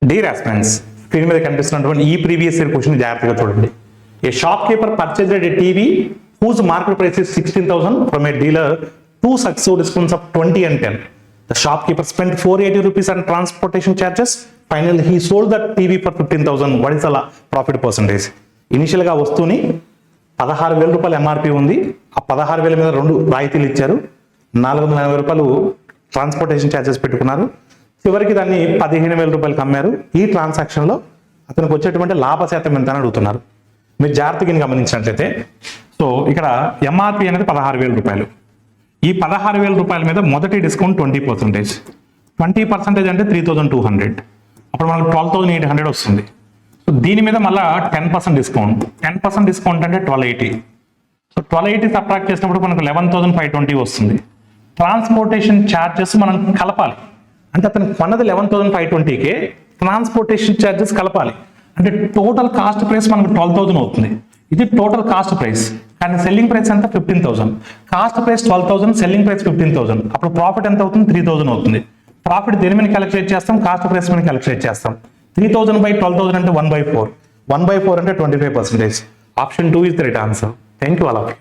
Dear aspirants, screen మీద కనిపిస్తున్నటువంటి ఈ ప్రీవియస్ ఇయర్ క్వశ్చన్ జాగ్రత్తగా చూడండి. ఏ shop keeper purchased A TV whose market price is 16,000 from a dealer, two successive discounts of 20 and 10. The shopkeeper spent 480 rupees on transportation charges. Finally, he sold that TV for 15,000. What is the profit percentage? Initial గా వస్తువుని 16,000 రూపాయలు MRP ఉంది. ఆ 16,000 మీద 2 రాయితీలు ఇచ్చారు. 440 రూపాయలు transportation charges పెట్టుకున్నారు. చివరికి దాన్ని 15,000 రూపాయలకు అమ్మారు. ఈ ట్రాన్సాక్షన్ లో అతనికి వచ్చేటువంటి లాభ శాతం ఎంత అని అడుగుతున్నారు. మీరు జాగ్రత్తగా గమనించినట్లయితే సో ఇక్కడ ఎంఆర్పి అనేది 16,000 రూపాయలు. ఈ 16,000 రూపాయల మీద మొదటి డిస్కౌంట్ 20%. 20% అంటే 3,200. అప్పుడు మనకు 12,800 వస్తుంది. సో దీని మీద మళ్ళీ 10% డిస్కౌంట్. 10% డిస్కౌంట్ అంటే 1280. సో 1280 సబ్ట్రాక్ట్ చేసినప్పుడు మనకు 11,520 వస్తుంది. ట్రాన్స్పోర్టేషన్ ఛార్జెస్ మనం కలపాలి. అంటే అతను కొన్నది 11,520కే ట్రాన్స్పోర్టేషన్ ఛార్జెస్ కలపాలి. అంటే టోటల్ కాస్ట్ ప్రైస్ మనకు 12,000 అవుతుంది. ఇది టోటల్ కాస్ట్ ప్రైస్, కానీ సెల్లింగ్ ప్రైస్ ఎంత 15,000. Cost price 12,000, selling price 15,000. అప్పుడు ప్రాఫిట్ ఎంత అవుతుంది 3,000 అవుతుంది. ప్రాఫిట్ దేని మీద క్యాలిక్యులేట్ చేస్తాం, కాస్ట్ ప్రైస్ మీద క్యాలిక్యులేట్ చేస్తాం. 3,000 by 12,000 అంటే 1/4. 1/4 అంటే 25%. Option 2 is the right answer. Thank you all of you.